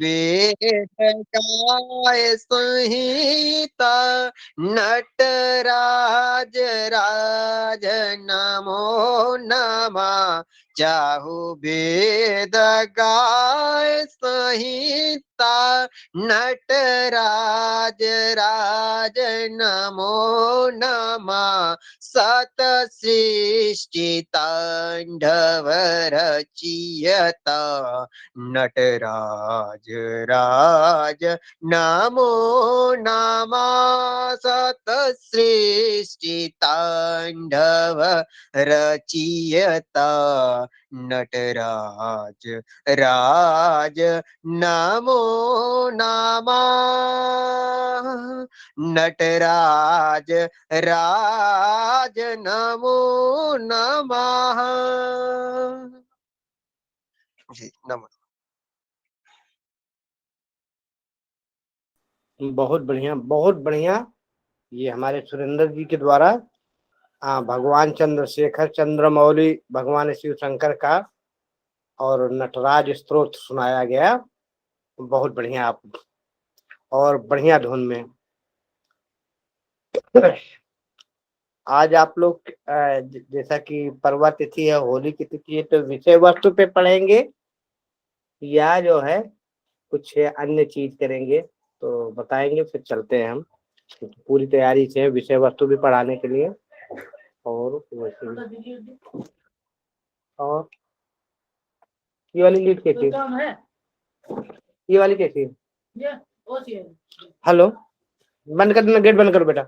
वेद गाय संहिता नटराज राज नमो नमः। चाहु वेद गाय संहिता नटराज राज नमो नमः। सत सृष्टि तांडव रचियता नटराज राज नमो नमः। सत सृष्टि तांडव रचियता नटराज राज नमो नमः। नटराज राज नमो नमः। जी नमो। बहुत बढ़िया, बहुत बढ़िया। ये हमारे सुरेंद्र जी के द्वारा भगवान चंद्रशेखर चंद्रमौली भगवान शिव शंकर का और नटराज स्तोत्र सुनाया गया। बहुत बढ़िया आप, और बढ़िया धुन में। आज आप लोग जैसा कि पर्व तिथि है, होली की तिथि है, तो विषय वस्तु पे पढ़ेंगे या जो है कुछ अन्य चीज करेंगे तो बताएंगे, फिर चलते हैं हम। पूरी तैयारी से विषय वस्तु भी पढ़ाने के लिए। और और ये वाली लीड कैसी है? ये वाली कैसी है? हेलो, बंद कर देना, गेट बंद करो बेटा।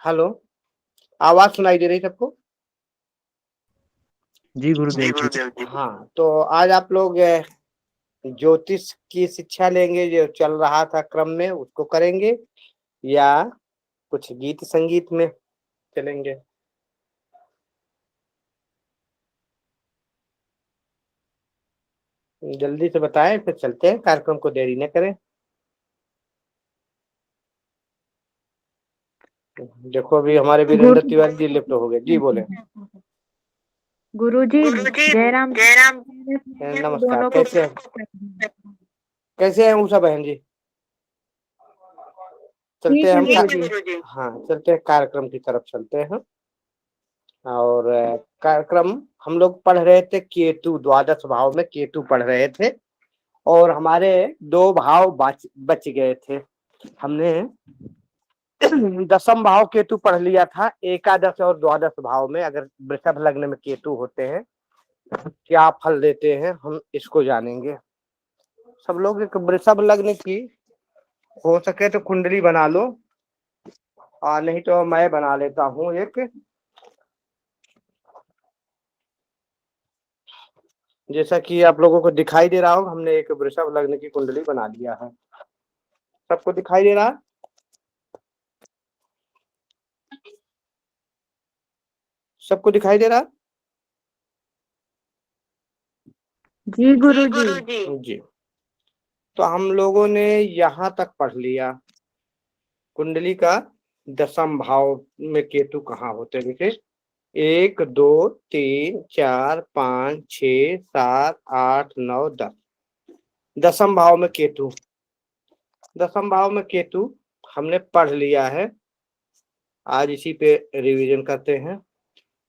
हेलो, आवाज सुनाई दे रही सबको? जी गुरुदेव जी। हाँ, तो आज आप लोग ज्योतिष की शिक्षा लेंगे, जो चल रहा था क्रम में उसको करेंगे, या कुछ गीत संगीत में चलेंगे? जल्दी से बताएं, फिर चलते हैं, कार्यक्रम को देरी न करें। देखो अभी हमारे वीरेंद्र तिवारी जी लिफ्ट हो गए। जी बोले। गुरुजी जयराम नमस्कार, कैसे हैं? कैसे हैं उषा बहन जी? चलते हैं हम। हाँ, चलते हैं, कार्यक्रम की तरफ चलते हैं। और कार्यक्रम हम लोग पढ़ रहे थे केतु, द्वादश भाव में केतु पढ़ रहे थे, और हमारे 2 भाव बच गए थे। हमने 10th भाव केतु पढ़ लिया था। एकादश और द्वादश भाव में अगर वृषभ लग्न में केतु होते हैं क्या फल देते हैं, हम इसको जानेंगे। सब लोग एक वृषभ लग्न की हो सके तो कुंडली बना लो, और नहीं तो मैं बना लेता हूँ एक। जैसा कि आप लोगों को दिखाई दे रहा होगा, हमने एक वृषभ लग्न की कुंडली बना लिया है। सबको दिखाई दे रहा? सबको दिखाई दे रहा? जी गुरुजी। जी, तो हम लोगों ने यहाँ तक पढ़ लिया कुंडली का 10th भाव में केतु कहाँ होते हैं। देखिए 1 2 3 4 5 6 7 8 9 10, 10th भाव में केतु। 10th भाव में केतु हमने पढ़ लिया है, आज इसी पे रिवीजन करते हैं।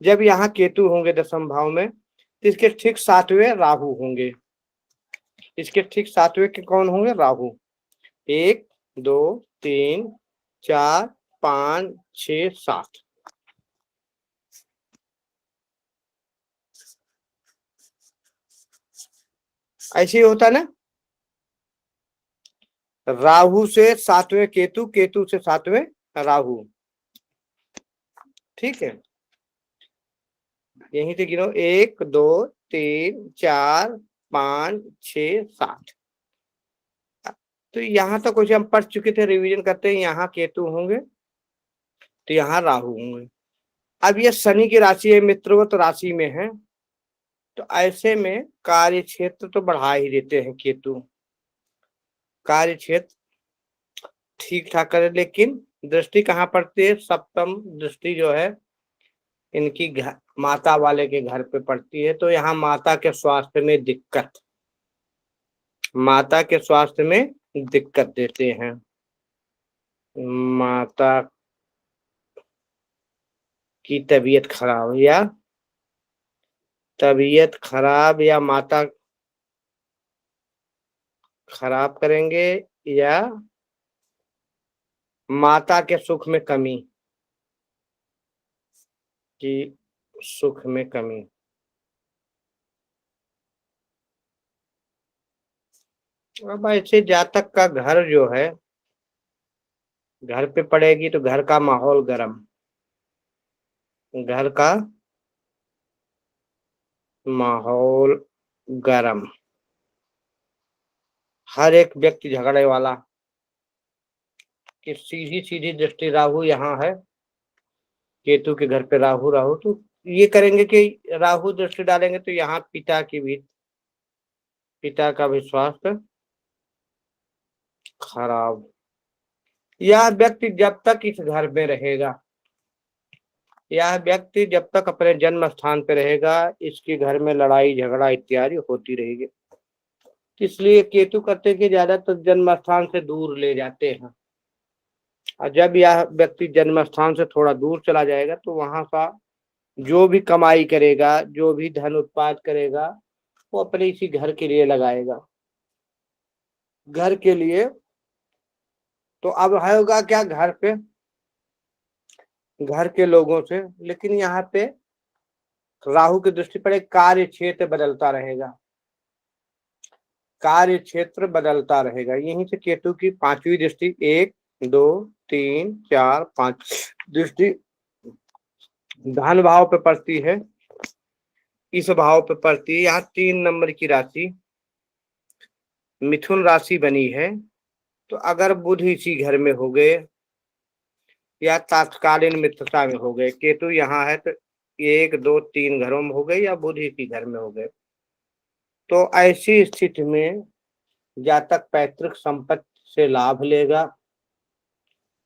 जब यहाँ केतु होंगे 10th भाव में, तो इसके ठीक 7वें राहु होंगे। इसके ठीक 7वें के कौन होंगे? राहु। 1 2 3 4 5 6 7। ऐसे ही होता ना, राहु से 7वें केतु, केतु से 7वें राहु। ठीक है, यहीं से गिनो 1 2 3 4 5 6 7। तो यहाँ तक कुछ हम पढ़ चुके थे, रिवीजन करते हैं। यहाँ केतु होंगे तो यहाँ राहु होंगे। अब ये शनि की राशि है, मित्रवत राशि में है, तो ऐसे में कार्य क्षेत्र तो बढ़ा ही देते हैं केतु। कार्य क्षेत्र ठीक ठाक करे, लेकिन दृष्टि कहाँ पड़ती है? सप्तम दृष्टि जो है इनकी माता वाले के घर पे पड़ती है, तो यहाँ माता के स्वास्थ्य में दिक्कत, माता के स्वास्थ्य में दिक्कत देते हैं। माता की तबीयत खराब या माता खराब करेंगे, या माता के सुख में कमी, की सुख में कमी। अब ऐसे जातक का घर जो है, घर पे पड़ेगी तो घर का माहौल गर्म, घर का माहौल गर्म, हर एक व्यक्ति झगड़े वाला, कि सीधी सीधी दृष्टि राहु यहाँ है, केतु के घर पे राहु राहु तो ये करेंगे कि राहु दृष्टि डालेंगे तो यहाँ पिता का भी स्वास्थ्य खराब। यह व्यक्ति जब तक इस घर में रहेगा, यह व्यक्ति जब तक अपने जन्म स्थान पे रहेगा, इसके घर में लड़ाई झगड़ा इत्यादि होती रहेगी। इसलिए केतु करते कि ज्यादातर जन्म स्थान से दूर ले जाते हैं, और जब यह व्यक्ति जन्म स्थान से थोड़ा दूर चला जाएगा तो वहां का जो भी कमाई करेगा, जो भी धन उत्पाद करेगा, वो अपने इसी घर के लिए लगाएगा, घर के लिए। तो अब होगा क्या, घर के लोगों से, लेकिन यहाँ पे राहु की दृष्टि पर एक कार्य क्षेत्र बदलता रहेगा, कार्य क्षेत्र बदलता रहेगा। यहीं से केतु की 5वीं दृष्टि, 1 2 3 4 5 दृष्टि धन भाव पे पड़ती है, इस भाव पे पड़ती है। यहाँ 3 नंबर की राशि मिथुन राशि बनी है, तो अगर बुध इसी घर में हो गए या तात्कालीन मित्रता में हो गए, केतु यहाँ है तो 1 2 3 घरों में हो गए या बुध इसी घर में हो गए, तो ऐसी स्थिति में जातक पैतृक संपत्ति से लाभ लेगा,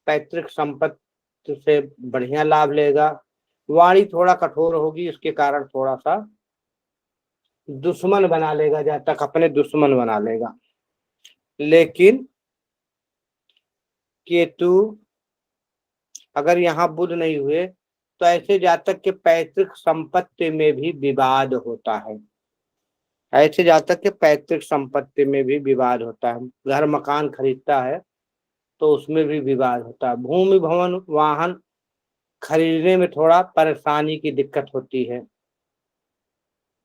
पैतृक संपत्ति से बढ़िया लाभ लेगा। वाणी थोड़ा कठोर होगी, इसके कारण थोड़ा सा दुश्मन बना लेगा, जातक अपने दुश्मन बना लेगा। लेकिन केतु अगर यहाँ बुध नहीं हुए तो ऐसे जातक के पैतृक संपत्ति में भी विवाद होता है, ऐसे जातक के पैतृक संपत्ति में भी विवाद होता है। घर मकान खरीदता है तो उसमें भी विवाद होता है। भूमि भवन वाहन खरीदने में थोड़ा परेशानी की दिक्कत होती है।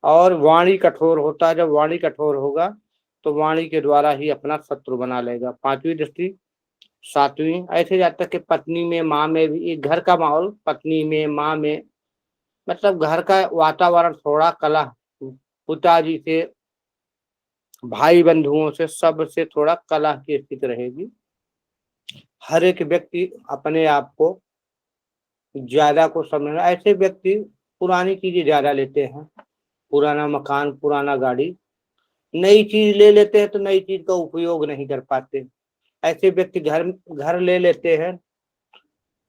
और वाणी कठोर होता है, जब वाणी कठोर होगा तो वाणी के द्वारा ही अपना शत्रु बना लेगा। 5वीं दृष्टि 7वीं, ऐसे जातक के पत्नी में माँ में भी घर का माहौल, पत्नी में माँ में, मतलब घर का वातावरण थोड़ा कलह, पिताजी से भाई बंधुओं से सबसे थोड़ा कलह की स्थिति रहेगी। हर एक व्यक्ति अपने आप को ज्यादा को समझना, ऐसे व्यक्ति पुरानी चीजें ज्यादा लेते हैं, पुराना मकान पुराना गाड़ी, नई चीज ले लेते हैं तो नई चीज का उपयोग नहीं कर पाते। ऐसे व्यक्ति घर ले लेते हैं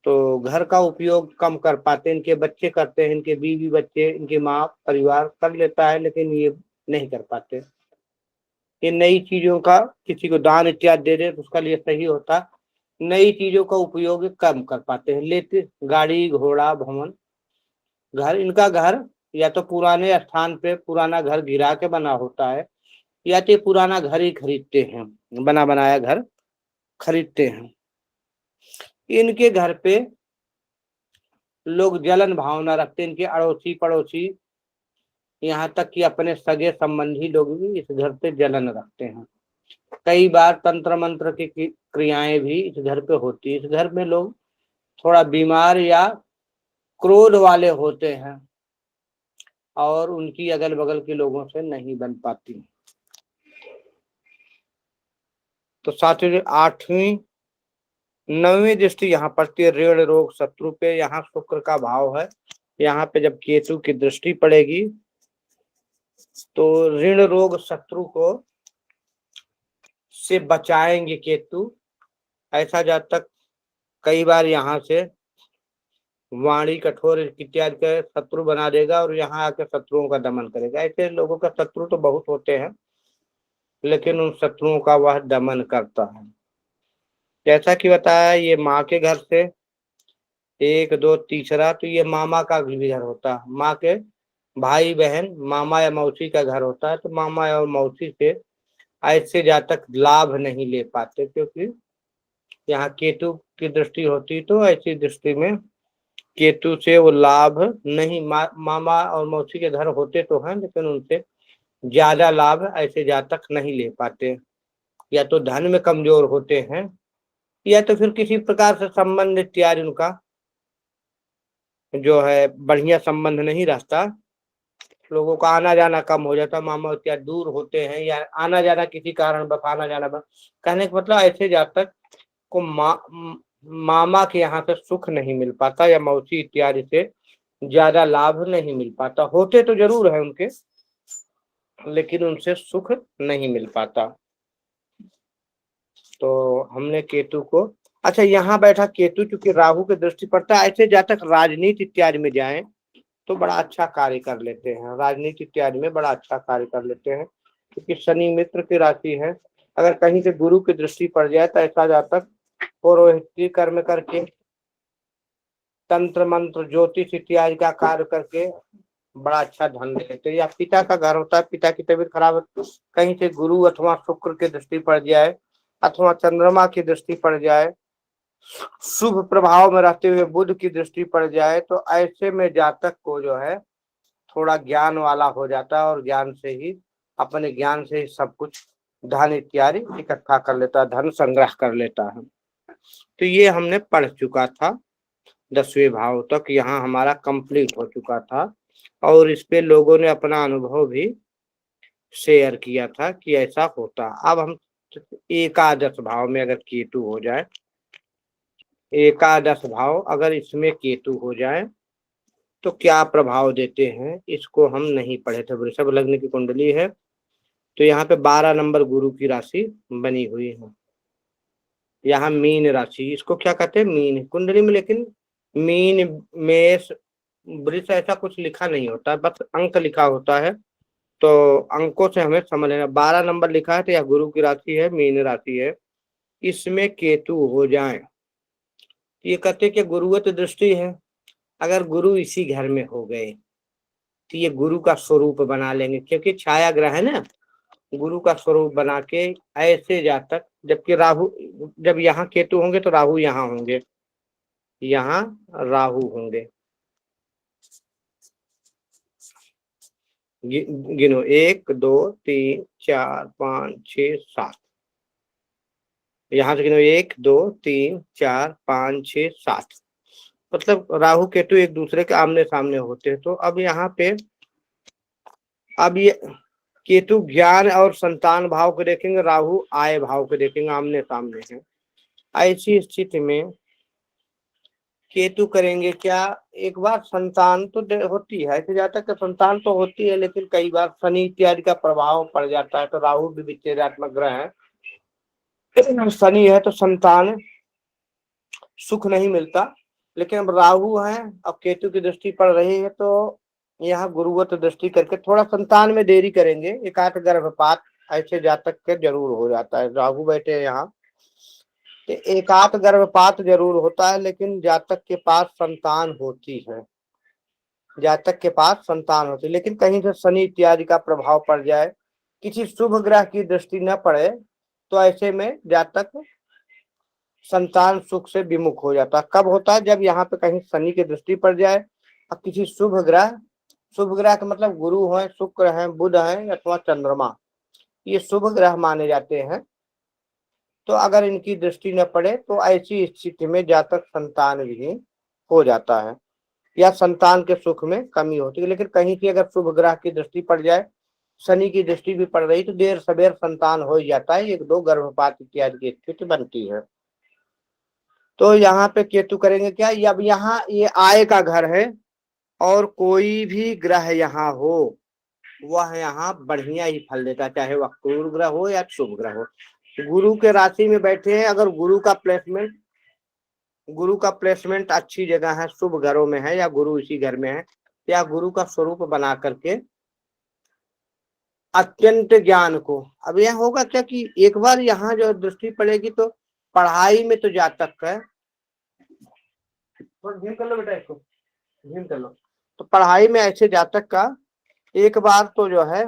तो घर का उपयोग कम कर पाते हैं, इनके बच्चे करते हैं, इनके बीवी बच्चे, इनकी माँ परिवार कर लेता है, लेकिन ये नहीं कर पाते। ये नई चीजों का किसी को दान इत्यादि दे दे तो उसका लिए सही होता, नई चीजों का उपयोग कम कर पाते हैं। लेते गाड़ी घोड़ा भवन घर, इनका घर या तो पुराने स्थान पे पुराना घर गिरा के बना होता है, या तो पुराना घर ही खरीदते हैं, बना बनाया घर खरीदते हैं। इनके घर पे लोग जलन भावना रखते हैं, इनके अड़ोसी पड़ोसी, यहाँ तक कि अपने सगे संबंधी लोग भी इस घर पे जलन रखते हैं। कई बार तंत्र मंत्र की क्रियाएं भी इस घर पे होती है। इस घर में लोग थोड़ा बीमार या क्रोध वाले होते हैं और उनकी अगल बगल के लोगों से नहीं बन पाती। तो 7वीं 8वीं 9वीं दृष्टि यहाँ पड़ती है ऋण रोग शत्रु पे। यहाँ शुक्र का भाव है, यहाँ पे जब केतु की दृष्टि पड़ेगी तो ऋण रोग शत्रु को से बचाएंगे केतु। ऐसा जातक कई बार यहाँ से वाणी कठोर इत्यादि का शत्रु बना देगा और यहाँ आकर शत्रुओं का दमन करेगा। ऐसे लोगों का शत्रु तो बहुत होते हैं, लेकिन उन शत्रुओं का वह दमन करता है। जैसा कि बताया, ये माँ के घर से 1 2 तीसरा, तो ये मामा का भी घर होता है। माँ के भाई बहन मामा या मौसी का घर होता है, तो मामा और मौसी से ऐसे जातक लाभ नहीं ले पाते, क्योंकि यहाँ केतु की दृष्टि होती, तो ऐसी दृष्टि में केतु से वो लाभ नहीं, मामा और मौसी के घर होते तो हैं, लेकिन उनसे ज्यादा लाभ ऐसे जातक नहीं ले पाते। या तो धन में कमजोर होते हैं, या तो फिर किसी प्रकार से संबंध इत्यादि उनका जो है बढ़िया संबंध नहीं रहता, लोगों का आना जाना कम हो जाता, मामा इत्यादि दूर होते हैं, या आना जाना किसी कारण बस आना जाना बस। कहने का मतलब ऐसे जातक को मामा के यहाँ से सुख नहीं मिल पाता, या मौसी इत्यादि से ज्यादा लाभ नहीं मिल पाता। होते तो जरूर है उनके, लेकिन उनसे सुख नहीं मिल पाता। तो हमने केतु को, अच्छा यहाँ बैठा केतु, चूंकि राहु की दृष्टि पड़ता है, ऐसे जातक राजनीति इत्यादि में जाएं तो बड़ा अच्छा कार्य कर लेते हैं। राजनीति इत्यादि में बड़ा अच्छा कार्य कर लेते हैं, क्योंकि शनि मित्र की राशि है। अगर कहीं से गुरु की दृष्टि पड़ जाए तो ऐसा जातक पुरोहिती कर्म करके, तंत्र मंत्र ज्योतिष इत्यादि का कार्य करके बड़ा अच्छा धन दे लेते हैं। या पिता का घर होता है, पिता की तबीयत खराब है, कहीं से गुरु अथवा शुक्र की दृष्टि पड़ जाए, अथवा चंद्रमा की दृष्टि पड़ जाए, शुभ प्रभाव में रहते हुए बुध की दृष्टि पड़ जाए, तो ऐसे में जातक को जो है थोड़ा ज्ञान वाला हो जाता है, और ज्ञान से ही, अपने ज्ञान से ही सब कुछ धन इत्यादि इकट्ठा कर लेता है, धन संग्रह कर लेता है। तो ये हमने पढ़ चुका था, 10वें भाव तक यहाँ हमारा कंप्लीट हो चुका था, और इस पे लोगों ने अपना अनुभव भी शेयर किया था कि ऐसा होता। अब हम एकादश भाव में अगर केतु हो जाए, एकादश भाव अगर इसमें केतु हो जाए तो क्या प्रभाव देते हैं, इसको हम नहीं पढ़े थे। वृषभ लग्न की कुंडली है, तो यहाँ पे 12 नंबर गुरु की राशि बनी हुई है। यहाँ मीन राशि, इसको क्या कहते हैं, मीन कुंडली में, लेकिन मीन मेष वृष ऐसा कुछ लिखा नहीं होता, बस अंक लिखा होता है, तो अंकों से हमें समझ लेना। 12 नंबर लिखा है तो यह गुरु की राशि है, मीन राशि है। इसमें केतु हो जाए, ये कहते कि गुरुवत दृष्टि है। अगर गुरु इसी घर में हो गए तो ये गुरु का स्वरूप बना लेंगे, क्योंकि छाया ग्रह है ना, गुरु का स्वरूप बना के ऐसे जातक, जबकि राहु, जब यहाँ केतु होंगे तो राहु यहाँ होंगे, यहाँ राहु होंगे। गिनो 1 2 3 4 5 6 7, यहाँ से गिनो 1 2 3 4 5 6 7, मतलब राहु केतु एक दूसरे के आमने सामने होते हैं। तो अब यहाँ पे, अब ये केतु ज्ञान और संतान भाव को देखेंगे, राहु आय भाव को देखेंगे, आमने सामने है। ऐसी स्थिति में केतु करेंगे क्या, एक बार संतान तो होती है, ऐसे जाता कि संतान तो होती है, लेकिन कई बार शनि इत्यादि का प्रभाव पड़ जाता है। तो राहु भी विच्छेदात्मक ग्रह है, शनि है तो संतान सुख नहीं मिलता। लेकिन अब राहु है, अब केतु की दृष्टि पड़ रही है, तो यहाँ गुरुवत दृष्टि करके थोड़ा संतान में देरी करेंगे, एकांत गर्भपात ऐसे जातक के जरूर हो जाता है। राहु बैठे हैं यहाँ, तो एकांत गर्भपात जरूर होता है, लेकिन जातक के पास संतान होती है, जातक के पास संतान होती है। लेकिन कहीं से शनि इत्यादि का प्रभाव पड़ जाए, किसी शुभ ग्रह की दृष्टि न पड़े, तो ऐसे में जातक संतान सुख से विमुख हो जाता। कब होता है, जब यहाँ पे कहीं शनि की दृष्टि पड़ जाए और किसी शुभ ग्रह, शुभ ग्रह का मतलब गुरु है, शुक्र है, बुध है, अथवा चंद्रमा, ये शुभ ग्रह माने जाते हैं। तो अगर इनकी दृष्टि न पड़े तो ऐसी स्थिति में जातक संतान विहीन हो जाता है, या संतान के सुख में कमी होती है। लेकिन कहीं की अगर शुभ ग्रह की दृष्टि पड़ जाए, शनि की दृष्टि भी पड़ रही, तो देर सवेर संतान हो जाता है, 1 2 गर्भपात इत्यादि की स्थिति बनती है। तो यहाँ पे केतु करेंगे क्या, अब यहाँ ये आय का घर है, और कोई भी ग्रह यहाँ हो वह यहाँ बढ़िया ही फल देता, चाहे वह क्रूर ग्रह हो या शुभ ग्रह हो। गुरु के राशि में बैठे हैं, अगर गुरु का प्लेसमेंट अच्छी जगह है, शुभ घरों में है, या गुरु इसी घर में है, या गुरु का स्वरूप बना करके अत्यंत ज्ञान को। अब यह होगा क्या कि एक बार यहाँ जो दृष्टि पड़ेगी तो पढ़ाई में तो जातक है, धीम कर लो बेटा, इसको धीम कर लो। तो पढ़ाई में ऐसे जातक का एक बार तो जो है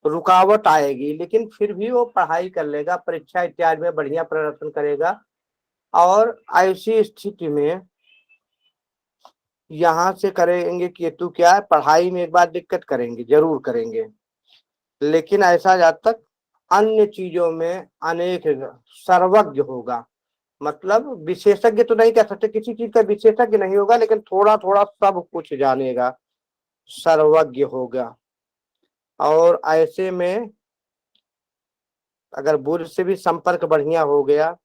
रुकावट आएगी, लेकिन फिर भी वो पढ़ाई कर लेगा, परीक्षा इत्यादि में बढ़िया प्रदर्शन करेगा। और ऐसी स्थिति में यहाँ से करेंगे केतु क्या है, पढ़ाई में एक बार दिक्कत करेंगे, जरूर करेंगे, लेकिन ऐसा जातक अन्य चीजों में अनेक सर्वज्ञ होगा। मतलब विशेषज्ञ तो नहीं कह सकते, किसी चीज का विशेषज्ञ नहीं होगा, लेकिन थोड़ा थोड़ा सब कुछ जानेगा, सर्वज्ञ होगा। और ऐसे में अगर बुध से भी संपर्क बढ़िया हो गया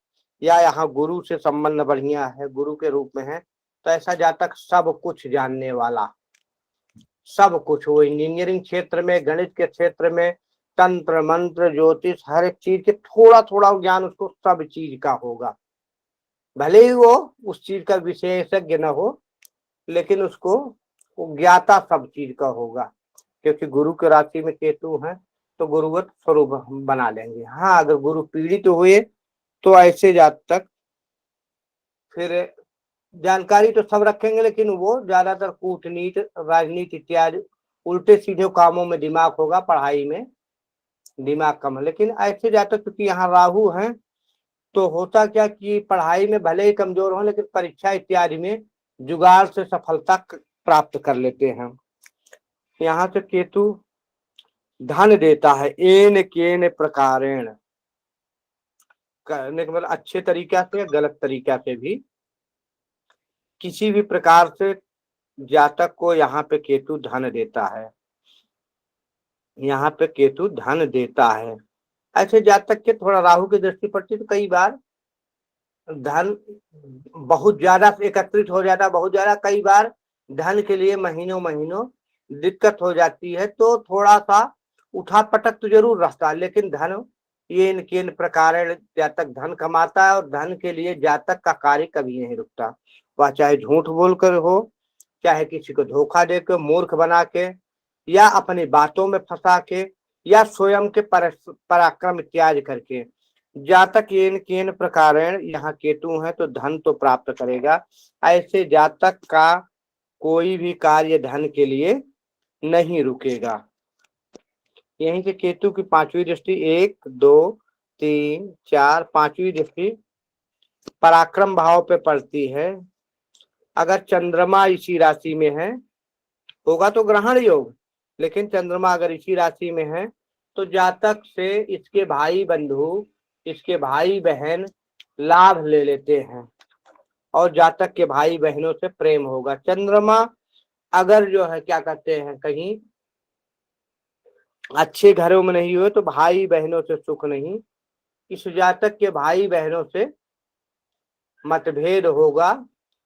या यहाँ गुरु से संबंध बढ़िया है, गुरु के रूप में है, तो ऐसा जातक सब कुछ जानने वाला, सब कुछ, वो इंजीनियरिंग क्षेत्र में, गणित के क्षेत्र में, तंत्र मंत्र ज्योतिष, हर एक चीज के थोड़ा थोड़ा ज्ञान उसको सब चीज का होगा। भले ही वो उस चीज का विशेषज्ञ न हो, लेकिन उसको वो ज्ञाता सब चीज का होगा, क्योंकि गुरु के राशि में केतु है तो गुरुवत स्वरूप बना लेंगे। हाँ, अगर गुरु पीड़ित हुए तो ऐसे जातक फिर जानकारी तो सब रखेंगे, लेकिन वो ज्यादातर कूटनीति, राजनीति इत्यादि उल्टे सीधे कामों में दिमाग होगा, पढ़ाई में दिमाग कम है। लेकिन ऐसे जातक क्योंकि यहाँ राहु है तो होता क्या कि पढ़ाई में भले ही कमजोर हो, लेकिन परीक्षा इत्यादि में जुगाड़ से सफलता प्राप्त कर लेते हैं। यहाँ से केतु धन देता है, एन केन प्रकारेण, करने के मतलब अच्छे तरीका से, गलत तरीका से भी, किसी भी प्रकार से जातक को यहाँ पे केतु धन देता है, यहाँ पे केतु धन देता है। ऐसे जातक के थोड़ा राहु की दृष्टि पड़ती तो कई बार धन बहुत ज्यादा एकत्रित हो जाता, बहुत ज्यादा, कई बार धन के लिए महीनों महीनों दिक्कत हो जाती है, तो थोड़ा सा उठा पटक तो जरूर रहता है, लेकिन धन ये इनके प्रकार जातक धन कमाता है, और धन के लिए जातक का कार्य कभी नहीं रुकता। वह चाहे झूठ बोलकर हो, चाहे किसी को धोखा देकर, मूर्ख बना के, या अपनी बातों में फंसा के, या स्वयं के पराक्रम इत्यादि करके, जातक येन केन प्रकारेण यहाँ केतु है तो धन तो प्राप्त करेगा। ऐसे जातक का कोई भी कार्य धन के लिए नहीं रुकेगा। यहीं से केतु की पांचवी दृष्टि, 1 2 3 4, पांचवी दृष्टि पराक्रम भाव पे पड़ती है। अगर चंद्रमा इसी राशि में है, होगा तो ग्रहण योग, लेकिन चंद्रमा अगर इसी राशि में है तो जातक से इसके भाई बंधु, इसके भाई बहन लाभ ले लेते हैं, और जातक के भाई बहनों से प्रेम होगा। चंद्रमा अगर जो है क्या कहते हैं कहीं अच्छे घरों में नहीं हुए तो भाई बहनों से सुख नहीं, इस जातक के भाई बहनों से मतभेद होगा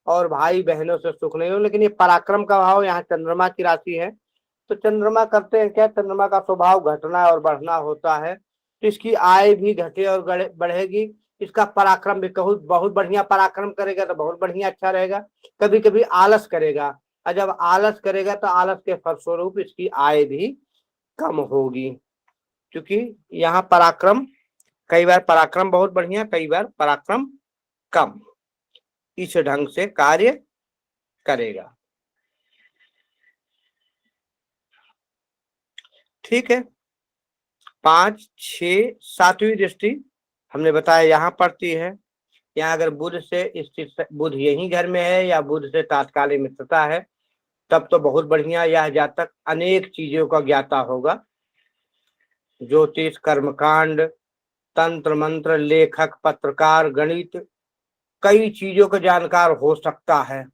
और भाई बहनों से सुख नहीं हो। लेकिन ये पराक्रम का भाव यहाँ चंद्रमा की राशि है, तो चंद्रमा करते हैं क्या, चंद्रमा का स्वभाव घटना और बढ़ना होता है, तो इसकी आय भी घटे और बढ़ेगी, इसका पराक्रम भी बहुत बढ़िया पराक्रम करेगा तो बहुत बढ़िया अच्छा रहेगा। कभी कभी आलस करेगा, और जब आलस करेगा तो आलस के फलस्वरूप इसकी आय भी कम होगी, क्योंकि यहाँ पराक्रम, कई बार पराक्रम बहुत बढ़िया, कई बार पराक्रम कम, इस ढंग से कार्य करेगा। ठीक है, 5 6 7वीं दृष्टि हमने बताया यहाँ पड़ती है। यहाँ अगर बुध से स्थित, बुध यही घर में है या बुध से तात्कालिक मित्रता है, तब तो बहुत बढ़िया, यह जातक अनेक चीजों का ज्ञाता होगा, ज्योतिष, कर्मकांड, तंत्र मंत्र, लेखक, पत्रकार, गणित, कई चीजों का जानकार हो सकता है।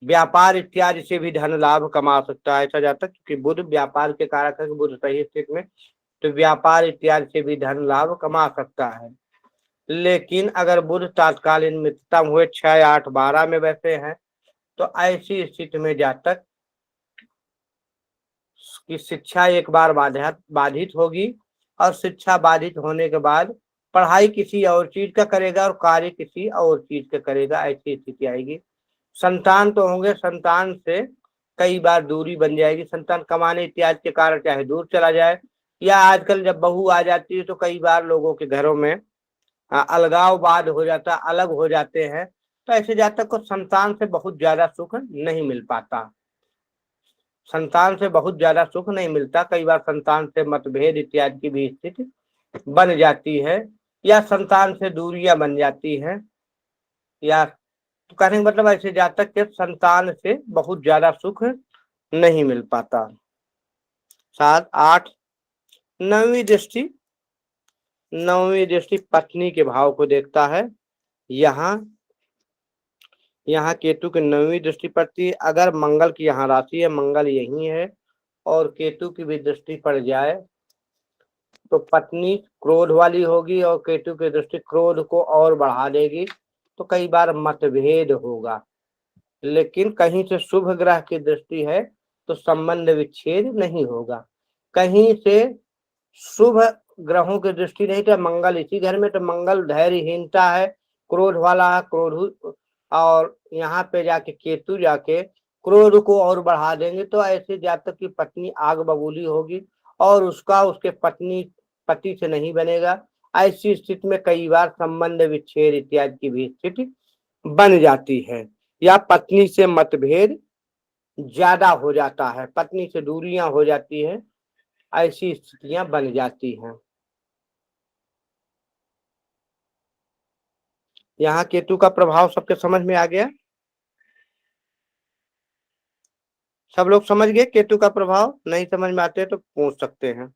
व्यापार इत्यादि से भी धन लाभ कमा सकता है ऐसा जातक, क्योंकि बुध व्यापार के कारक है, बुध सही स्थिति में, तो व्यापार इत्यादि से भी धन लाभ कमा सकता है। लेकिन अगर बुध तात्कालीन मित्रता हुए 6 8 12 में बैठे हैं, तो ऐसी स्थिति में जातक की शिक्षा एक बार बाधित होगी, और शिक्षा बाधित होने के बाद पढ़ाई किसी और चीज का करेगा और कार्य किसी और चीज का करेगा, ऐसी स्थिति आएगी। संतान तो होंगे, संतान से कई बार दूरी बन जाएगी, संतान कमाने इत्यादि के कारण चाहे दूर चला जाए, या आजकल जब बहू आ जाती है तो कई बार लोगों के घरों में अलगाववाद हो जाता, अलग हो जाते हैं। तो ऐसे जातक को संतान से बहुत ज्यादा सुख नहीं मिल पाता, संतान से बहुत ज्यादा सुख नहीं मिलता। कई बार संतान से मतभेद इत्यादि की भी स्थिति बन जाती है, या संतान से दूरियां बन जाती है, या तो कहने का मतलब ऐसे जातक के संतान से बहुत ज्यादा सुख नहीं मिल पाता। 7, 8 नौवीं दृष्टि, नौवीं दृष्टि पत्नी के भाव को देखता है। यहाँ केतु की नौवीं दृष्टि पड़ती है। अगर मंगल की यहाँ राशि है, मंगल यही है, और केतु की भी दृष्टि पड़ जाए तो पत्नी क्रोध वाली होगी, और केतु की दृष्टि क्रोध को और बढ़ा देगी, तो कई बार मतभेद होगा। लेकिन कहीं से शुभ ग्रह की दृष्टि है तो संबंध विच्छेद नहीं होगा। कहीं से शुभ ग्रहों की दृष्टि नहीं, तो मंगल इसी घर में, तो मंगल धैर्यहीनता है, क्रोध वाला है, क्रोध, और यहाँ पे जाके केतु जाके क्रोध को और बढ़ा देंगे। तो ऐसे जातक की पत्नी आग बबूली होगी, और उसका उसके पति से नहीं बनेगा। ऐसी स्थिति में कई बार संबंध विच्छेद इत्यादि की भी स्थिति बन जाती है, या पत्नी से मतभेद ज्यादा हो जाता है, पत्नी से दूरियां हो जाती है, ऐसी स्थितियां बन जाती हैं। यहाँ केतु का प्रभाव सबके समझ में आ गया? सब लोग समझ गए केतु का प्रभाव? नहीं समझ में आते तो पूछ सकते हैं।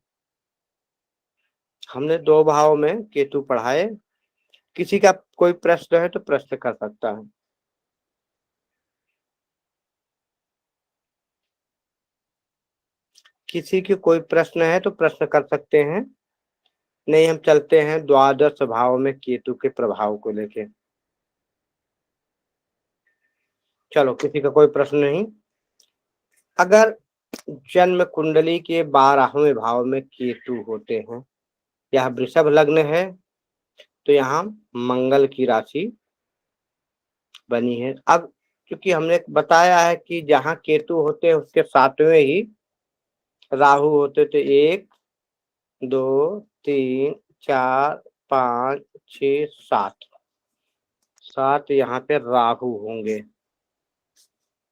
हमने 2 भाव में केतु पढ़ाए। किसी का कोई प्रश्न है तो प्रश्न कर सकता है। किसी की कोई प्रश्न है तो प्रश्न कर सकते हैं, नहीं हम चलते हैं द्वादश भाव में केतु के प्रभाव को लेके। चलो, किसी का कोई प्रश्न नहीं। अगर जन्म कुंडली के 12वें भाव में केतु होते हैं, यह वृषभ लग्न है, तो यहाँ मंगल की राशि बनी है। अब क्योंकि हमने बताया है कि जहाँ केतु होते हैं उसके 7वें ही राहु होते, तो 1, 2, 3, 4, 5, 6, 7 यहाँ पे राहु होंगे।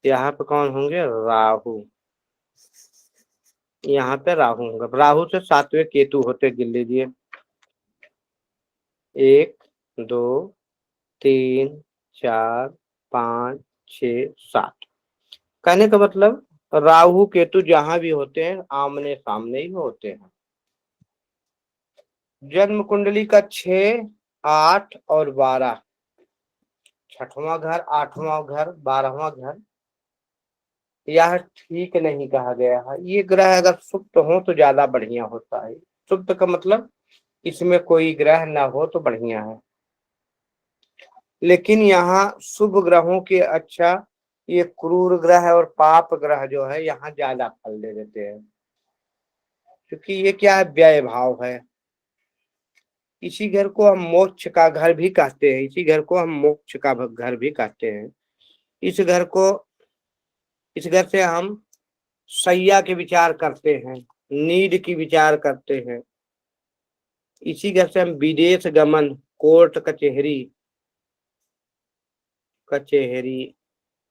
यहाँ पे कौन होंगे? राहु। यहाँ पे राहु होंगे। राहु से 7वें केतु होते, गिन लीजिए। 1, 2, 3, 4, 5, 6, 7। कहने का मतलब राहु केतु जहां भी होते हैं आमने सामने ही होते हैं। जन्म कुंडली का 6, 8 और 12, 6वां घर, 8वां घर, 12वां घर, यह ठीक नहीं कहा गया है। ये ग्रह अगर सुप्त हो तो ज्यादा बढ़िया होता है। सुप्त का मतलब इसमें कोई ग्रह ना हो तो बढ़िया है। लेकिन यहाँ शुभ ग्रहों के अच्छा ये क्रूर ग्रह और पाप ग्रह जो है यहाँ ज्यादा फल दे देते हैं, क्योंकि ये क्या है? व्यय भाव है। इसी घर को हम मोक्ष का घर भी कहते हैं, इसी घर को हम मोक्ष का घर भी कहते हैं। इस घर से हम सैया के विचार करते हैं, नीड की विचार करते हैं। इसी घर से हम विदेश गमन, कोर्ट कचहरी,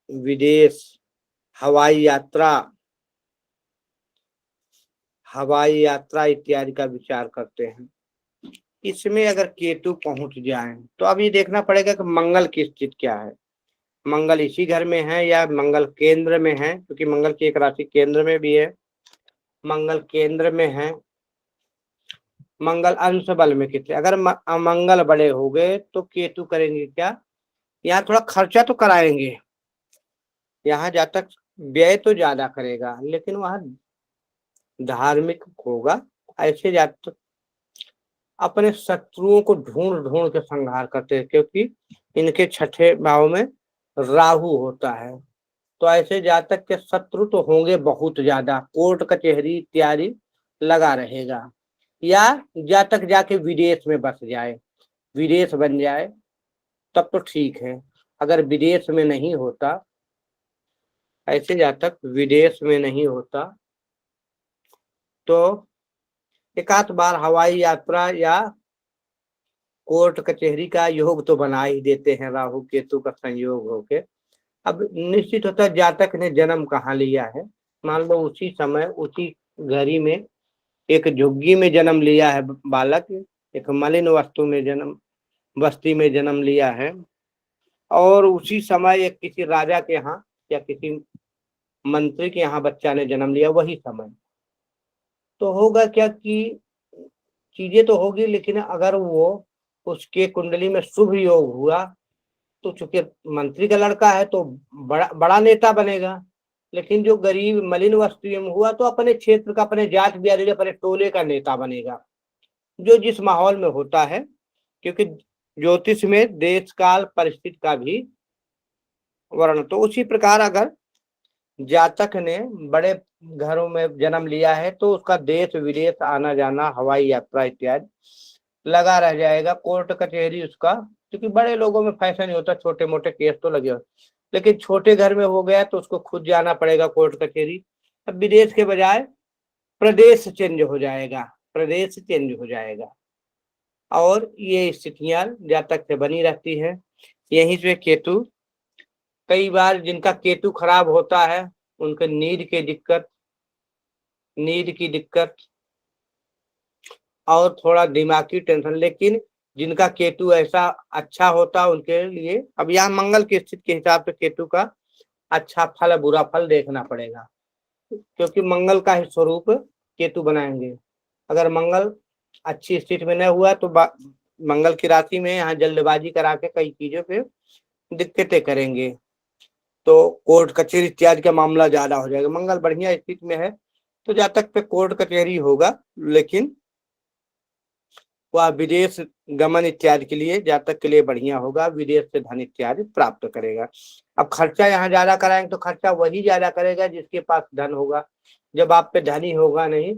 विदेश, हवाई यात्रा इत्यादि का विचार करते हैं। इसमें अगर केतु पहुंच जाए तो अब ये देखना पड़ेगा कि मंगल की स्थिति क्या है। मंगल इसी घर में है या मंगल केंद्र में है, क्योंकि मंगल की एक राशि केंद्र में भी है। मंगल केंद्र में है, मंगल अंश बल में कितने, अगर मंगल बड़े हो गए तो केतु करेंगे क्या? यहाँ थोड़ा खर्चा तो कराएंगे, यहाँ जातक व्यय तो ज्यादा करेगा, लेकिन वहां धार्मिक होगा। ऐसे जातक अपने शत्रुओं को ढूंढ ढूंढ के संहार करते हैं, क्योंकि इनके 6ठे भाव में राहु होता है। तो ऐसे जातक के शत्रु तो होंगे बहुत ज्यादा, कोर्ट कचहरी इत्यादि लगा रहेगा। या जातक जाके विदेश में बस जाए, विदेश बन जाए, तब तो ठीक है। अगर विदेश में नहीं होता, ऐसे जातक विदेश में नहीं होता तो एक आध बार हवाई यात्रा या कोर्ट कचहरी का योग तो बना ही देते हैं राहु केतु का संयोग होके। अब निश्चित होता है जातक ने जन्म कहाँ लिया है, मान लो उसी समय उसी घड़ी में एक झुग्गी में जन्म लिया है बालक, एक मलिन वस्तु में जन्म बस्ती में जन्म लिया है, और उसी समय एक किसी राजा के यहाँ या किसी मंत्री के यहाँ बच्चा ने जन्म लिया वही समय, तो होगा क्या कि चीजें तो होगी, लेकिन अगर वो उसके कुंडली में शुभ योग हुआ तो चूंकि मंत्री का लड़का है तो बड़ा बड़ा नेता बनेगा, लेकिन जो गरीब मलिन वस्तु में हुआ तो अपने क्षेत्र का, अपने जात बिरादरी, अपने टोले का नेता बनेगा, जो जिस माहौल में होता है। क्योंकि ज्योतिष में देश काल परिस्थिति का भी वर्णन, तो उसी प्रकार अगर जातक ने बड़े घरों में जन्म लिया है तो उसका देश विदेश आना जाना, हवाई यात्रा इत्यादि लगा रह जाएगा। कोर्ट कचहरी उसका, क्योंकि बड़े लोगों में फैशन नहीं होता, छोटे मोटे केस तो लगे होते, लेकिन छोटे घर में हो गया तो उसको खुद जाना पड़ेगा कोर्ट कचहरी। अब विदेश के बजाय प्रदेश चेंज हो जाएगा, प्रदेश चेंज हो जाएगा, और ये स्थितियां जातक से बनी रहती है। यहीं से केतु, कई बार जिनका केतु खराब होता है उनके नींद की दिक्कत और थोड़ा दिमागी टेंशन, लेकिन जिनका केतु ऐसा अच्छा होता है उनके लिए, अब यहाँ मंगल की स्थिति के हिसाब से केतु का अच्छा फल बुरा फल देखना पड़ेगा, क्योंकि मंगल का ही स्वरूप केतु बनाएंगे। अगर मंगल अच्छी स्थिति में न हुआ तो मंगल की राशि में यहाँ जल्दबाजी करा के कई चीजों पे दिक्कतें करेंगे, तो कोर्ट कचहरी इत्यादि का मामला ज्यादा हो जाएगा। मंगल बढ़िया स्थिति में है तो जातक पे कोर्ट कचहरी होगा, लेकिन वह विदेश गमन इत्यादि के लिए जातक के लिए बढ़िया होगा, विदेश से धन इत्यादि प्राप्त करेगा। अब खर्चा यहाँ ज्यादा कराएंगे तो खर्चा वही ज्यादा करेगा जिसके पास धन होगा, जब आप पे धन ही होगा नहीं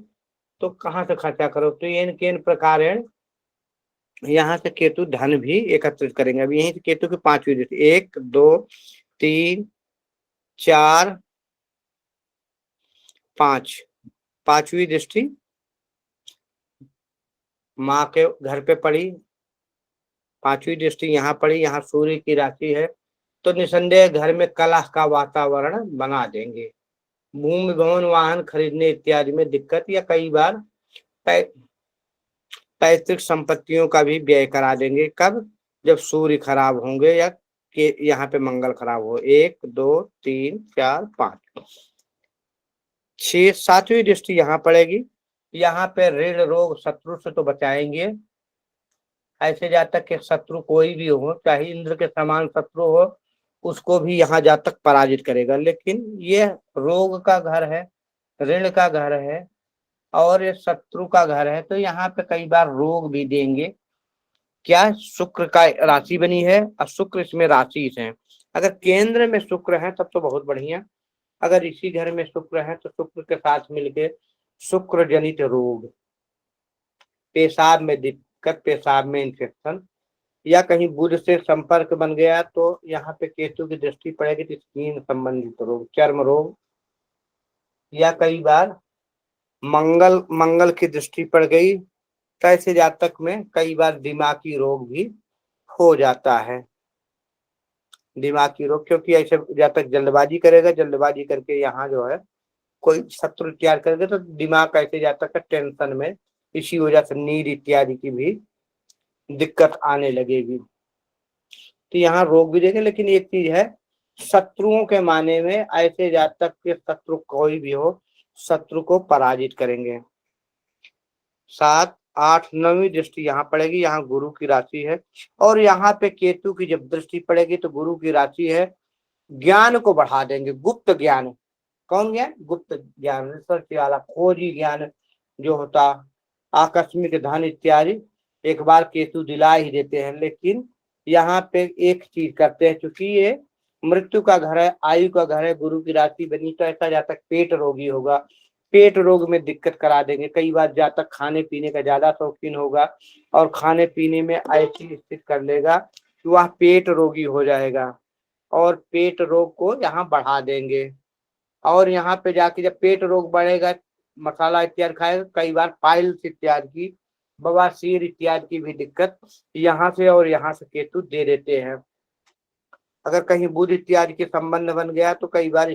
तो कहाँ से खर्चा करो। तो इन प्रकार यहाँ से केतु धन भी एकत्रित करेंगे। अब यहीं से केतु की 5वीं दृष्टि, 1 2 3 4 5, 5वीं दृष्टि माँ के घर पे पड़ी, 5वीं दृष्टि यहाँ पड़ी, यहाँ सूर्य की राशि है, तो निसंदेह घर में कलह का वातावरण बना देंगे। भूमि भवन वाहन खरीदने इत्यादि में दिक्कत, या कई बार पैतृक संपत्तियों का भी व्यय करा देंगे। कब? जब सूर्य खराब होंगे या कि यहाँ पे मंगल खराब हो। 1 2 3 4 5 6, 7वीं दृष्टि यहाँ पड़ेगी, यहाँ पे ऋण रोग शत्रु से तो बचाएंगे। ऐसे जातक के शत्रु कोई भी हो, चाहे इंद्र के समान शत्रु हो, उसको भी यहाँ जातक पराजित करेगा। लेकिन ये रोग का घर है, ऋण का घर है और ये शत्रु का घर है, तो यहाँ पे कई बार रोग भी देंगे। क्या? शुक्र का राशि बनी है और शुक्र इसमें राशि है। अगर केंद्र में शुक्र है तब तो बहुत बढ़िया, अगर इसी घर में शुक्र है तो शुक्र के साथ मिलके शुक्र जनित रोग, पेशाब में दिक्कत, पेशाब में इन्फेक्शन, या कहीं बुध से संपर्क बन गया तो यहाँ पे केतु की दृष्टि पड़ेगी तो स्किन संबंधित रोग, चर्म रोग, या कई बार मंगल की दृष्टि पड़ गई तो ऐसे जातक में कई बार दिमागी रोग भी हो जाता है। दिमागी रोग, क्योंकि ऐसे जातक जल्दबाजी करेगा, जल्दबाजी करके यहाँ जो है कोई शत्रु तैयार करेगा तो दिमाग ऐसे जातक का टेंशन में, इसी वजह से नींद इत्यादि की भी दिक्कत आने लगेगी। तो यहाँ रोग भी देंगे, लेकिन एक चीज है, शत्रुओं के माने में ऐसे जातक के शत्रु कोई भी हो, शत्रु को पराजित करेंगे। 7 8 9वीं दृष्टि यहाँ पड़ेगी, यहाँ गुरु की राशि है, और यहाँ पे केतु की जब दृष्टि पड़ेगी तो गुरु की राशि है, ज्ञान को बढ़ा देंगे, गुप्त ज्ञान। कौन ज्ञान? गुप्त ज्ञान, रिसर्च वाला, खोजी ज्ञान जो होता, आकस्मिक धन इत्यादि एक बार केतु दिला ही देते हैं। लेकिन यहाँ पे एक चीज करते हैं, क्योंकि ये मृत्यु का घर है, आयु का घर है, गुरु की राशि बनी, तो ऐसा जातक पेट रोगी होगा, पेट रोग में दिक्कत करा देंगे। कई बार जातक खाने पीने का ज्यादा शौकीन होगा और खाने पीने में ऐसी स्थिति कर लेगा कि वह पेट रोगी हो जाएगा और पेट रोग को यहाँ बढ़ा देंगे। और यहाँ पे जाके जब पेट रोग बढ़ेगा, मसाला इत्यादि खाएगा, कई बार पाइल्स इत्यादि की, बवासीर इत्यादि की भी दिक्कत यहाँ से और यहाँ से केतु दे देते हैं। अगर कहीं बुध इत्यादि के संबंध बन गया तो कई बार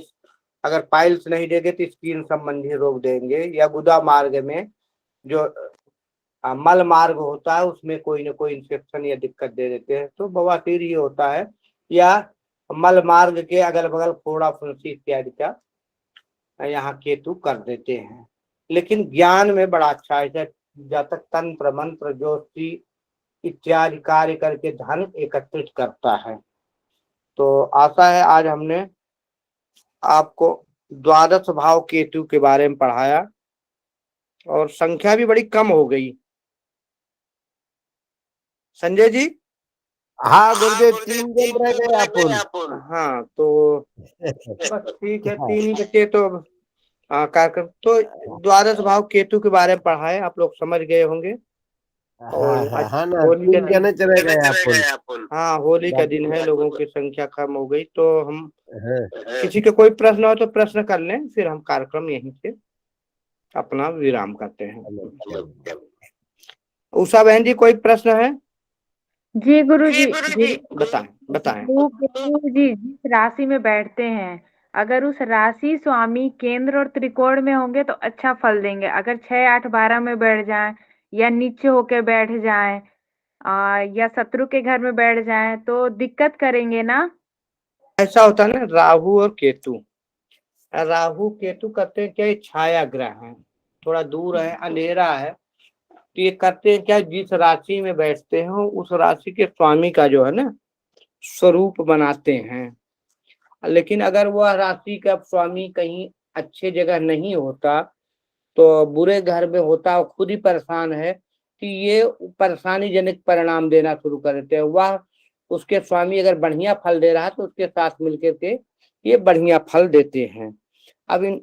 अगर पाइल्स नहीं देंगे तो स्किन संबंधी रोग देंगे, या गुदा मार्ग में जो मल मार्ग होता है उसमें कोई ना कोई इंफेक्शन या दिक्कत दे देते हैं, तो बवासीर ये होता है, या मल मार्ग के अगल बगल फोड़ा फुंसी इत्यादि का यहाँ केतु कर देते हैं। लेकिन ज्ञान में बड़ा अच्छा है, जब तक तंत्र मंत्र ज्योतिषी इत्यादि कार्य करके धन एकत्रित करता है। तो आशा है आज हमने आपको द्वादश भाव केतु के बारे में पढ़ाया, और संख्या भी बड़ी कम हो गई। संजय जी, हाँ गुरुदेव, 3 दिन रह गए अपन। हाँ तो बस ठीक है, 3 ही बचे तो कार्यक्रम। तो द्वादश भाव केतु के बारे में पढ़ाए, आप लोग समझ गए होंगे। और आज हाँ ना, होली का 3 जने चले गए अपन। हाँ, होली का दिन है, लोगों की संख्या कम हो गई, तो हम हाँ, किसी के कोई प्रश्न हो तो प्रश्न कर लें, फिर हम कार्यक्रम यहीं से अपना विराम करते हैं। उषा बहन जी, कोई प्रश्न है? जी गुरुजी, बताएं बताएं। वो केतु जी जिस राशि में बैठते हैं, अगर उस राशि स्वामी केंद्र और त्रिकोण में होंगे तो अच्छा फल देंगे। अगर 6, 8, 12 में बैठ जाएं, या नीचे होके बैठ जाएं, या शत्रु के घर में बैठ जाएं तो दिक्कत करेंगे ना। ऐसा होता है ना, राहु और केतु, राहु केतु करते हैं क्या, ये छाया ग्रह है, थोड़ा दूर है, अंधेरा है, तो ये करते हैं क्या, जिस राशि में बैठते हैं उस राशि के स्वामी का जो है ना स्वरूप बनाते हैं। लेकिन अगर वह राशि का स्वामी कहीं अच्छे जगह नहीं होता, तो बुरे घर में होता और खुद ही परेशान है, कि ये परेशानी जनक परिणाम देना शुरू कर देते हैं। वह उसके स्वामी अगर बढ़िया फल दे रहा है तो उसके साथ मिलकर के ये बढ़िया फल देते हैं। अब इन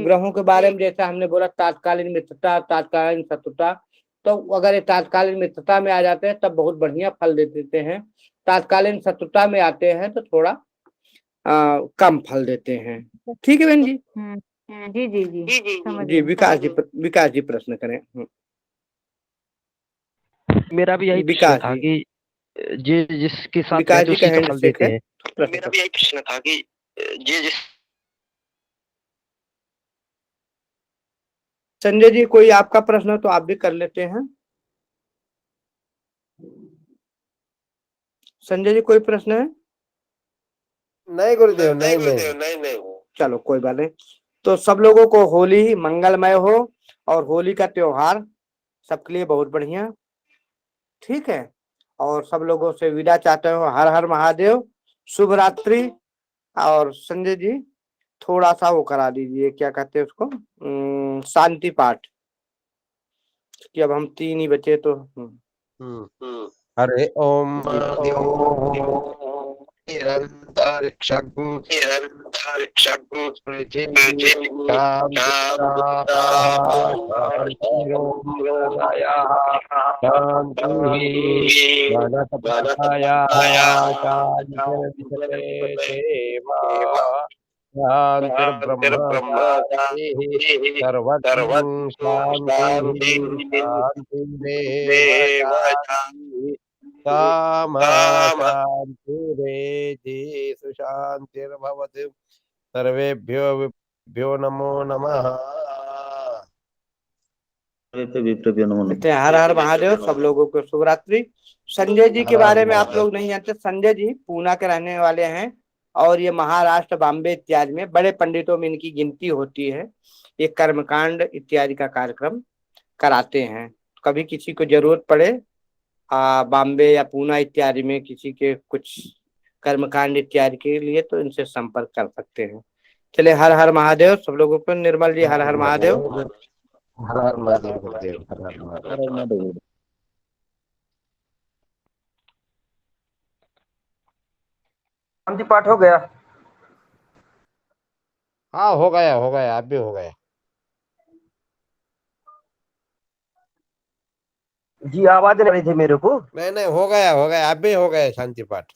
ग्रहों के बारे में जैसा हमने बोला, तात्कालीन मित्रता, तात्कालीन शत्रुता, तो अगर ये तात्कालीन मित्रता में आ जाते हैं तब बहुत बढ़िया फल दे देते हैं, तात्कालीन शत्रुता में आते हैं तो थोड़ा कम फल देते हैं। ठीक है बहन जी? जी जी जी समझ जी, गई। विकास जी प्रश्न करें। मेरा भी यही प्रश्न विकास था जी, कि जिसके साथ विकास रहते जी का उसी का हैंड फल शेक देते है, हैं। प्रश्न मेरा करें। भी यही प्रश्न था कि जिस संजय जी, कोई आपका प्रश्न हो तो आप भी कर लेते हैं। संजय जी, कोई प्रश्न है? नहीं गुरुदेव, नहीं। चलो कोई बात नहीं। तो सब लोगों को होली मंगलमय हो, और होली का त्योहार सबके लिए बहुत बढ़िया। ठीक है, और सब लोगों से विदा चाहते हो, हर हर महादेव, शुभ रात्रि। और संजय जी, थोड़ा सा वो करा दीजिए, क्या कहते हैं उसको, शांति पाठ, कि अब हम 3 ही बचे तो। हरे ओम निरंतरिक्षं शांतिर्ब्रह्म शांतिः सर्वं शांतिरेव शांतिः सामा शांतिरेधि सुशांतिर्भवतु। सर्वेभ्यो नमो नमः। कहते हैं हर हर महादेव, सब लोगों को शुभ रात्रि। संजय जी के बारे में आप लोग नहीं जानते, संजय जी पूना के रहने वाले हैं, और ये महाराष्ट्र, बॉम्बे इत्यादि में बड़े पंडितों में इनकी गिनती होती है। ये कर्मकांड इत्यादि का कार्यक्रम कराते हैं। कभी किसी को जरूरत पड़े बॉम्बे या पूना इत्यादि में किसी के कुछ कर्मकांड इत्यादि के लिए, तो इनसे संपर्क कर सकते हैं। चले, हर हर महादेव सब लोगों को। निर्मल जी, हर हर महादेव। हर हर महादेव गुरुदेव, हर हर महादेव। शांति पाठ हो गया? हाँ हो गया, अब भी हो गया। जी, आवाज नहीं आ रही थी मेरे को। नहीं हो गया, अब भी हो गया शांति पाठ।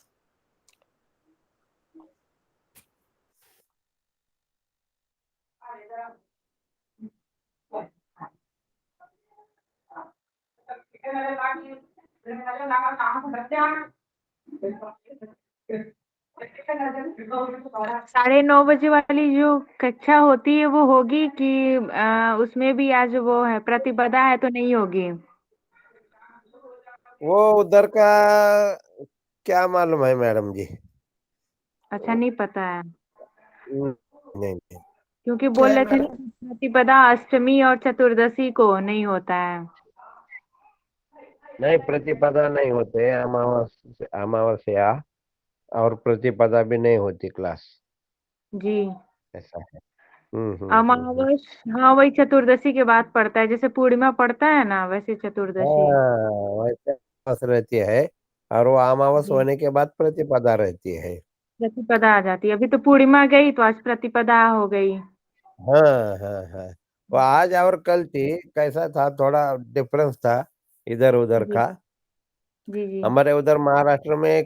9:30 बजे वाली जो कक्षा होती है वो होगी कि उसमें भी आज वो है प्रतिपदा है तो नहीं होगी। वो उधर का क्या मालूम है मैडम जी। अच्छा, नहीं पता है नहीं नहीं। क्योंकि क्या बोल है रहे थे ना मैडम? कि प्रतिपदा अष्टमी और चतुर्दशी को नहीं होता है। नहीं, प्रतिपदा नहीं होते, अमावस्या और प्रतिपदा भी नहीं होती क्लास। जी, ऐसा है। हम्म। अमावस, हाँ वही चतुर्दशी के बाद पड़ता है, जैसे पूर्णिमा पड़ता है ना वैसे चतुर्दशी। हाँ, वैसे अमावस रहती है और वो अमावस जी, होने के बाद प्रतिपदा रहती है। प्रतिपदा आ जाती है। अभी तो पूर्णिमा गई तो आज प्रतिपदा हो गई। हाँ हाँ हाँ। वो आज और कल थी, कैसा था, थोड़ा डिफरेंस था इधर उधर जी का। जी जी हमारे उधर महाराष्ट्र में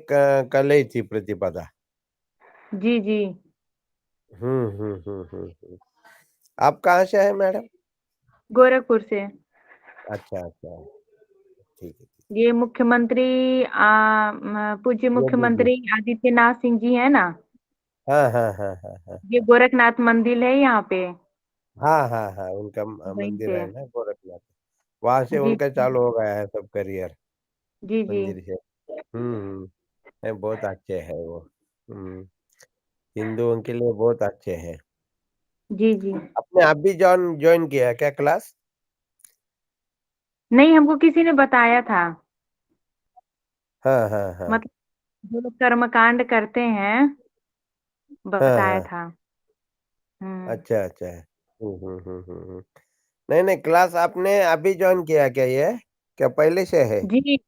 कल ही थी प्रतिपदा। जी जी। हम्म। आप कहाँ से है मैडम? गोरखपुर से। अच्छा अच्छा, ठीक है। ये मुख्यमंत्री पूज्य योगी जी। मुख्यमंत्री आदित्यनाथ सिंह जी है ना। हाँ हाँ हाँ हाँ हाँ। ये गोरखनाथ मंदिर है यहाँ पे। हाँ हाँ हाँ, उनका वहीं मंदिर पे। है ना गोरखनाथ। वहां से जी उनका चालू हो गया है सब करियर, जी जी मंदिर से। नहीं, बहुत अच्छे है वो। हम्म। हिंदुओं के लिए बहुत अच्छे हैं। जी जी। आपने आप भी ज्वाइन ज्वाइन किया है क्या क्लास? नहीं, हमको किसी ने बताया था। हाँ हाँ हाँ मतलब जो लोग कर्मकांड करते हैं हाँ बताया हाँ। था। हम्म। अच्छा अच्छा। हम्म। नहीं नहीं, क्लास आपने अभी ज्वाइन किया क्या ये, क्या पहले से है? जी,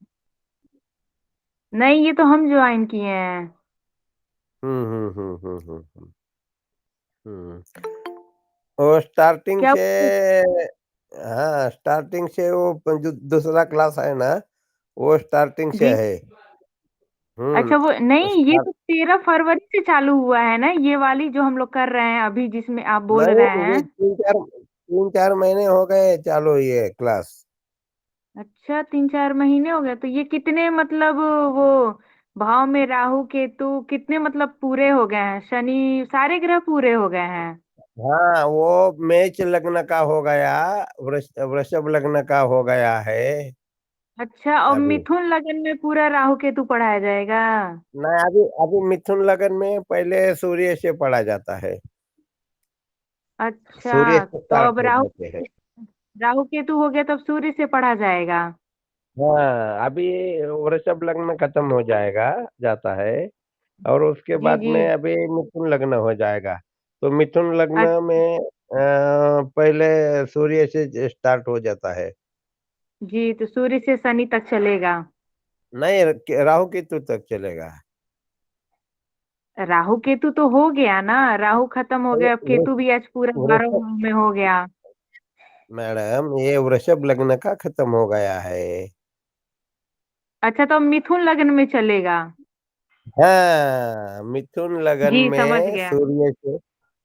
नहीं ये तो हम ज्वाइन किए हैं। हम्म। वो स्टार्टिंग क्या? से, हाँ स्टार्टिंग से वो जो दूसरा क्लास है ना, वो स्टार्टिंग से जी, है। अच्छा वो नहीं, ये स्टार्ट। तो 13 फरवरी से चालू हुआ है ना, ये वाली जो हम लोग कर रहे हैं अभी जिसमें आप बोल रहे नहीं, ये हैं। 3-4 महीने हो गए चालू ये क्लास। अच्छा, 3-4 महीने हो गए तो ये कितने मतलब वो भाव में राहु केतु कितने मतलब पूरे हो गए हैं, शनि सारे ग्रह पूरे हो गए हैं। हाँ, वो मैच लग्न का हो गया, वृषभ लग्न का हो गया है अच्छा, और अभी। मिथुन लगन में पूरा राहु केतु पढ़ाया जाएगा। नहीं, अभी अभी मिथुन लग्न में पहले सूर्य से पढ़ा जाता है। सूर्य अच्छा, से तो स्टार्ट अब हो राहु जाते हैं। राहु केतु हो गया तब सूर्य से पढ़ा जाएगा। हाँ, अभी वृषभ लग्न खत्म हो जाएगा, जाता है, और उसके जी बाद जी। में अभी मिथुन लग्न हो जाएगा। तो मिथुन लग्न अच्छा, में पहले सूर्य से स्टार्ट हो जाता है। जी तो सूर्य से शनि तक चलेगा। नहीं, राहु केतु तक चलेगा। राहु केतु तो हो गया ना, राहु खत्म हो गया, अब केतु भी आज पूरा बारह वृषभ, भाव में हो गया। मैडम ये वृषभ लग्न का खत्म हो गया है। अच्छा, तो अब मिथुन लग्न में चलेगा। हाँ, मिथुन लगन जी समझ में गया। सूर्य से,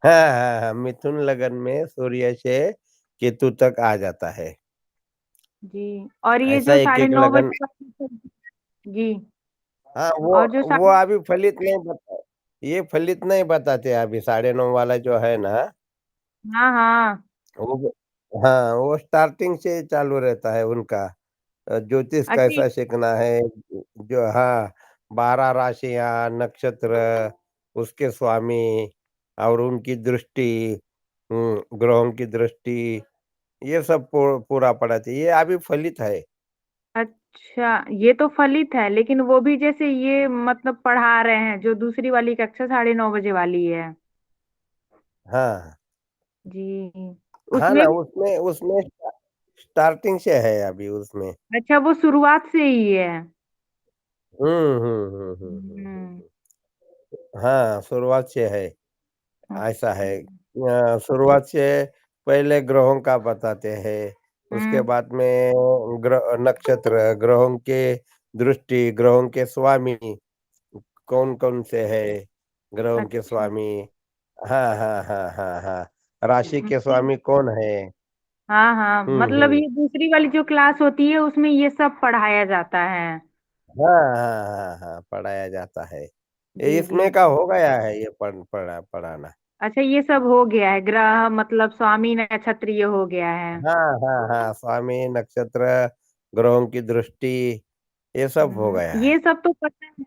हाँ हाँ हाँ, मिथुन लगन में सूर्य से केतु तक आ जाता है। जी, और ये ऐसा जो एक साढ़े एक नौ लगन। बजे जी, हाँ, और जो वो साढ़े अभी फलित नहीं बता, ये फलित नहीं बताते अभी 9:30 वाला जो है ना, हाँ हाँ। वो, हाँ वो स्टार्टिंग से चालू रहता है उनका। ज्योतिष अच्छा कैसा सीखना है, जो, हाँ, 12 राशियां, नक्षत्र, उसके स्वामी और उनकी दृष्टि, ग्रहों की दृष्टि, ये सब पूरा पढ़ाते हैं। ये अभी फलित है। अच्छा, ये तो फलित है, लेकिन वो भी जैसे ये मतलब पढ़ा रहे हैं जो दूसरी वाली कक्षा 9:30 बजे वाली है। हाँ जी, हाँ उसमें ना, भी। उसमें उसमें स्टार्टिंग से है अभी उसमें। अच्छा, वो शुरुआत से ही है। हम्म। हम्म। हाँ, शुरुआत से है। ऐसा अच्छा। है, शुरुआत से पहले ग्रहों का बताते हैं, उसके हम्म। बाद में ग्रह, नक्षत्र, ग्रहों के दृष्टि, ग्रहों के स्वामी कौन कौन से है, ग्रहों के अच्छा। स्वामी। हाँ हाँ हाँ हाँ हाँ। राशि के अच्छा। स्वामी कौन है, हाँ हाँ, मतलब हम्म। ये दूसरी वाली जो क्लास होती है उसमें ये सब पढ़ाया जाता है। हाँ हाँ हाँ हाँ, पढ़ाया जाता है। ये जी जी। इसमें का हो गया है, ये पढ़ाना। अच्छा, ये सब हो गया है, ग्रह मतलब स्वामी नक्षत्र ये हो गया है। हाँ हाँ हाँ, स्वामी नक्षत्र, ग्रहों की दृष्टि, ये सब हो गया है। ये सब तो पता है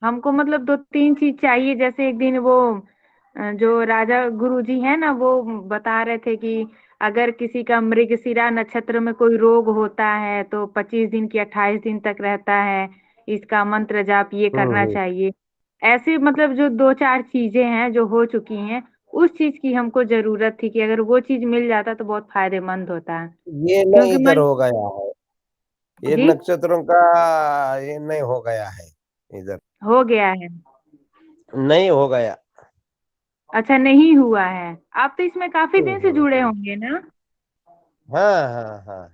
हमको, मतलब दो तीन चीज चाहिए। जैसे एक दिन वो जो राजा गुरुजी है ना, वो बता रहे थे कि अगर किसी का मृगशिरा नक्षत्र में कोई रोग होता है तो 25 दिन की 28 दिन तक रहता है, इसका मंत्र जाप ये करना हम्म। चाहिए। ऐसे मतलब जो दो चार चीजें हैं जो हो चुकी हैं, उस चीज की हमको जरूरत थी कि अगर वो चीज मिल जाता तो बहुत फायदेमंद होता है। ये नहीं क्योंकि इधर मन। हो गया है, ये जी। नक्षत्रों का ये नहीं हो गया है इधर, हो गया है। नहीं हो गया। अच्छा, नहीं हुआ है। आप तो इसमें काफी दिन से जुड़े हम्म। होंगे ना। हाँ हाँ हाँ।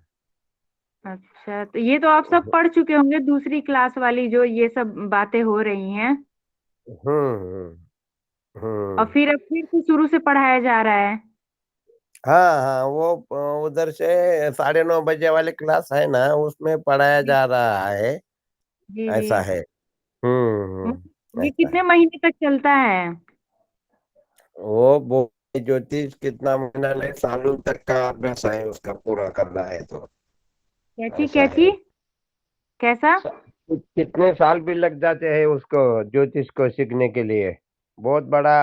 अच्छा, तो ये तो आप सब पढ़ चुके होंगे, दूसरी क्लास वाली जो ये सब बातें हो रही हैं। हम्म। और हम्म। फिर अब फिर से शुरू से पढ़ाया जा रहा है। हाँ हाँ, वो उधर से 9:30 बजे वाली क्लास है ना, उसमें पढ़ाया जी जा रहा है। जी जी। ऐसा है। ये ऐसा कितने है। महीने तक चलता है? वो ज्योतिष कितना महीना नहीं, सालों तक का अभ्यास है, उसका पूरा करना है तो। कैची ऐसा कैची? है। कैसा? कितने साल भी लग जाते हैं उसको, ज्योतिष को सीखने के लिए। बहुत बड़ा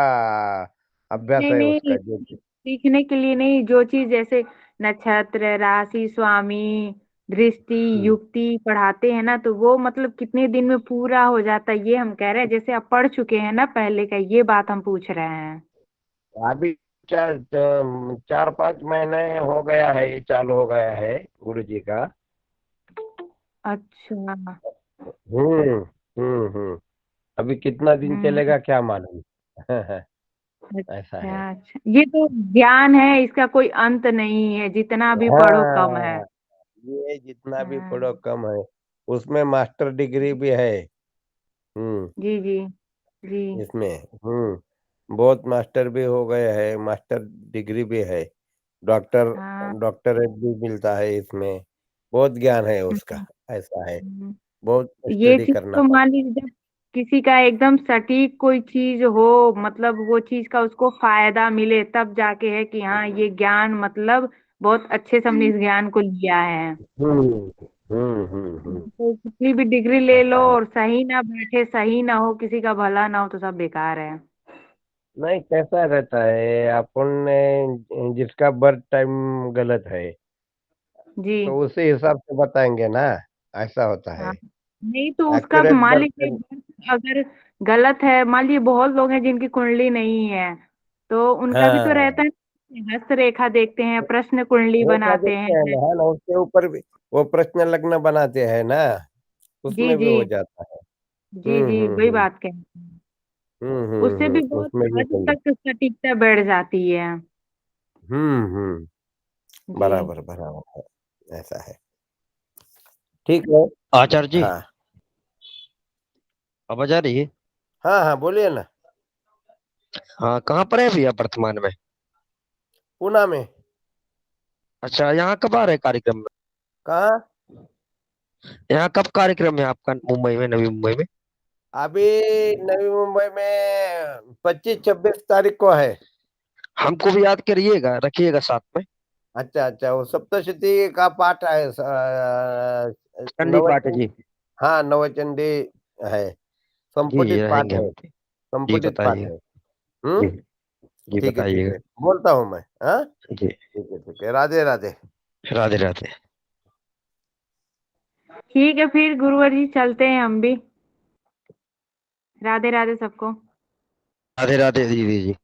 अभ्यास नहीं है नहीं, उसका ज्योतिष। सीखने के लिए नहीं, जो चीज जैसे नक्षत्र, राशि, स्वामी, दृष्टि, हम्म। युक्ति पढ़ाते हैं ना, तो वो मतलब कितने दिन में पूरा हो जाता है ये हम कह रहे हैं। जैसे आप पढ़ चुके हैं ना पहले का, ये बात हम पूछ रहे हैं। अभी 4-5 महीने हो गया है, ये चालू हो गया है गुरु जी का। अच्छा। हम्म। हम्म। अभी कितना दिन हम्म। चलेगा क्या मालूम। ऐसा है। अच्छा अच्छा, ये तो ज्ञान है, इसका कोई अंत नहीं है, जितना भी पढ़ो कम है। हाँ, ये जितना भी हाँ। पढ़ो कम है। उसमें मास्टर डिग्री भी है। हम्म। जी जी जी। इसमें बहुत मास्टर भी हो गए हैं, मास्टर डिग्री भी है। डॉक्टर हाँ। डॉक्टरेट भी मिलता है इसमें। बहुत ज्ञान है उसका। हम्म, ऐसा है। हम्म। बहुत ये स्टडी चीज करना तो मान पड़ता लीजिए जब किसी का एकदम सटीक कोई चीज हो, मतलब वो चीज का उसको फायदा मिले, तब जाके है कि हाँ ये ज्ञान मतलब बहुत अच्छे से हमने इस ज्ञान को लिया है। है। हम्म। तो कितनी भी डिग्री ले लो ऐसा है। और सही ना बैठे, सही ना हो, किसी का भला ना हो, तो सब बेकार है। नहीं, कैसा रहता है अपन ने, जिसका बर्थ टाइम गलत है जी। तो उसी हिसाब से बताएंगे ना। ऐसा होता हाँ। है। नहीं तो उसका एक्यूरेट मान बर्थ लीजिए टाइम। अगर गलत है, मान लीजिए बहुत लोग हैं जिनकी कुंडली नहीं है, तो उनका भी तो रहता हाँ, है। हस्त रेखा देखते हैं, प्रश्न कुंडली वो क्या बनाते देखते हैं हैं। ना, है ना, उसके ऊपर भी वो प्रश्न लग्न बनाते हैं ना, जी उसमें भी जी हो जाता है। जी जी, वही बात कहते हैं। उससे भी बहुत उसमें भी हद सही। तक सटीकता बढ़ जाती है। जी। बराबर बराबर है। ऐसा है। ठीक है। आचार्य जी, हाँ आवाज आ रही है? हाँ हाँ, बोलिए ना। हाँ, कहाँ पर है अभी आप वर्तमान में? पूना में। अच्छा, यहाँ कब आ रहे कार्यक्रम में? कहाँ? यहाँ कब कार्यक्रम है आपका, मुंबई में, नवी मुंबई में? अभी नवी मुंबई में 25-26 तारीख को है। हमको भी याद करिएगा, रखिएगा साथ में। अच्छा अच्छा, वो सप्तशती का पाठ है, चंडी पाठ नवचंडी। जी। हाँ, नवचंडी है। जी जी, संपुटित पाठ रहेंगे है। हम भी। जी संपुटित पाठ बताइए। है। जी। हम्म। जी ठीक है ठीक बताइएगा। है, बोलता हूँ मैं। हाँ, जी। ठीक है, राधे राधे। राधे राधे। ठीक है, फिर गुरुवर जी चलते हैं हम भी। राधे राधे सबको। राधे राधे दीदी जी।